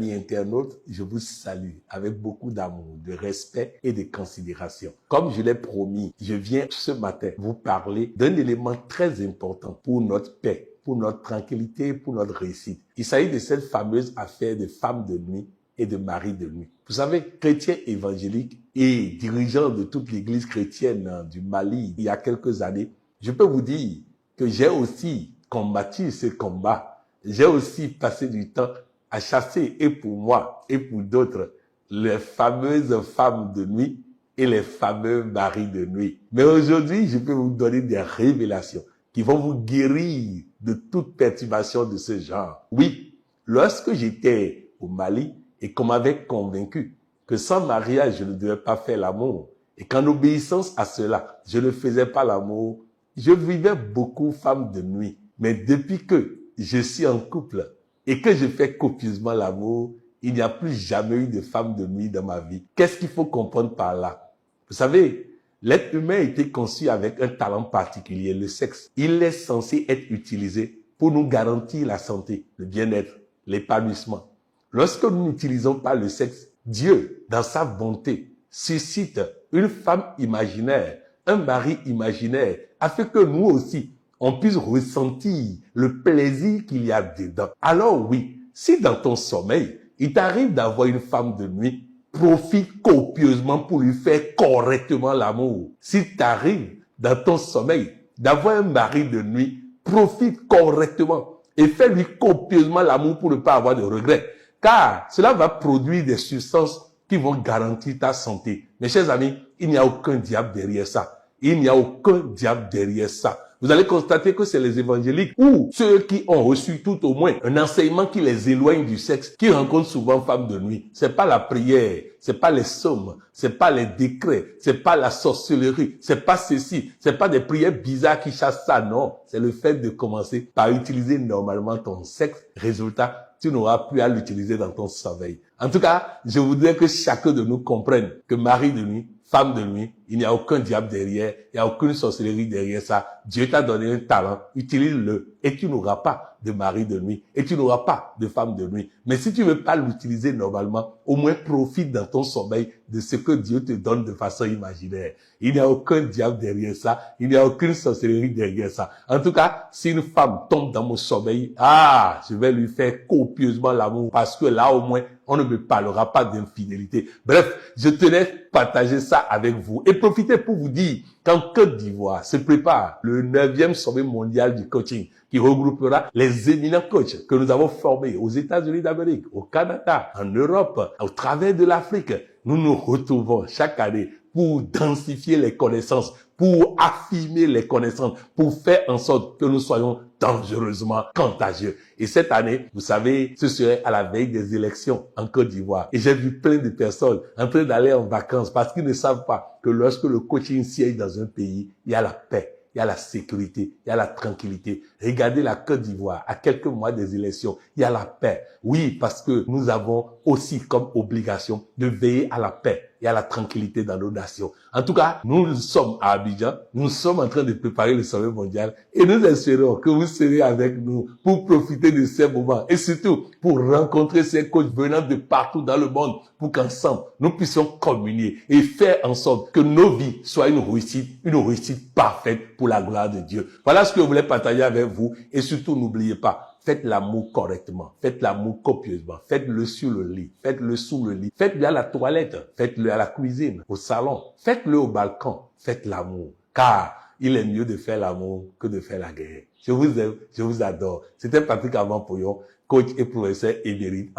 Amis internautes, je vous salue avec beaucoup d'amour, de respect et de considération. Comme je l'ai promis, je viens ce matin vous parler d'un élément très important pour notre paix, pour notre tranquillité, pour notre réussite. Il s'agit de cette fameuse affaire de femmes de nuit et de maris de nuit. Vous savez, chrétiens évangéliques et dirigeants de toute l'église chrétienne du Mali il y a quelques années, je peux vous dire que j'ai aussi combattu ce combat. J'ai aussi passé du temps à chasser, et pour moi et pour d'autres, les fameuses femmes de nuit et les fameux maris de nuit. Mais aujourd'hui, je peux vous donner des révélations qui vont vous guérir de toute perturbation de ce genre. Oui, lorsque j'étais au Mali et qu'on m'avait convaincu que sans mariage, je ne devais pas faire l'amour, et qu'en obéissance à cela, je ne faisais pas l'amour, je vivais beaucoup femme de nuit. Mais depuis que je suis en couple et que je fais copieusement l'amour, il n'y a plus jamais eu de femme de nuit dans ma vie. Qu'est-ce qu'il faut comprendre par là? Vous savez, l'être humain a été conçu avec un talent particulier, le sexe. Il est censé être utilisé pour nous garantir la santé, le bien-être, l'épanouissement. Lorsque nous n'utilisons pas le sexe, Dieu, dans sa bonté, suscite une femme imaginaire, un mari imaginaire, afin que nous aussi, on puisse ressentir le plaisir qu'il y a dedans. Alors oui, si dans ton sommeil, il t'arrive d'avoir une femme de nuit, profite copieusement pour lui faire correctement l'amour. Si t'arrive dans ton sommeil d'avoir un mari de nuit, profite correctement et fais-lui copieusement l'amour pour ne pas avoir de regrets. Car cela va produire des substances qui vont garantir ta santé. Mes chers amis, il n'y a aucun diable derrière ça. Il n'y a aucun diable derrière ça. Vous allez constater que c'est les évangéliques ou ceux qui ont reçu tout au moins un enseignement qui les éloigne du sexe, qui rencontrent souvent femmes de nuit. C'est pas la prière, c'est pas les psaumes, c'est pas les décrets, c'est pas la sorcellerie, c'est pas ceci, c'est pas des prières bizarres qui chassent ça, non. C'est le fait de commencer par utiliser normalement ton sexe. Résultat, tu n'auras plus à l'utiliser dans ton sommeil. En tout cas, je voudrais que chacun de nous comprenne que mari de nuit, femme de nuit, il n'y a aucun diable derrière, il n'y a aucune sorcellerie derrière ça. Dieu t'a donné un talent, utilise-le et tu n'auras pas de mari de nuit et tu n'auras pas de femme de nuit. Mais si tu veux pas l'utiliser normalement, au moins profite dans ton sommeil de ce que Dieu te donne de façon imaginaire. Il n'y a aucun diable derrière ça, il n'y a aucune sorcellerie derrière ça. En tout cas, si une femme tombe dans mon sommeil, je vais lui faire copieusement l'amour parce que là au moins, on ne me parlera pas d'infidélité. Bref, je tenais partager ça avec vous et profiter pour vous dire qu'en Côte d'Ivoire se prépare le 9e sommet mondial du coaching qui regroupera les éminents coachs que nous avons formés aux États-Unis d'Amérique, au Canada, en Europe, au travers de l'Afrique. Nous nous retrouvons chaque année pour densifier les connaissances, pour affirmer les connaissances, pour faire en sorte que nous soyons dangereusement contagieux. Et cette année, vous savez, ce serait à la veille des élections en Côte d'Ivoire. Et j'ai vu plein de personnes en train d'aller en vacances parce qu'ils ne savent pas que lorsque le coaching siège dans un pays, il y a la paix. Il y a la sécurité, il y a la tranquillité. Regardez la Côte d'Ivoire, à quelques mois des élections, il y a la paix. Oui, parce que nous avons aussi comme obligation de veiller à la paix et à la tranquillité dans nos nations. En tout cas, nous sommes à Abidjan, nous sommes en train de préparer le sommet mondial et nous espérons que vous serez avec nous pour profiter de ces moments et surtout pour rencontrer ces coachs venant de partout dans le monde pour qu'ensemble, nous puissions communier et faire en sorte que nos vies soient une réussite parfaite pour la gloire de Dieu. Voilà ce que je voulais partager avec vous et surtout n'oubliez pas, faites l'amour correctement, faites l'amour copieusement, faites-le sur le lit, faites-le sous le lit, faites-le à la toilette, faites-le à la cuisine, au salon, faites-le au balcon, faites l'amour, car il est mieux de faire l'amour que de faire la guerre. Je vous aime, je vous adore. C'était Patrick Amampoyon, coach et professeur émérite en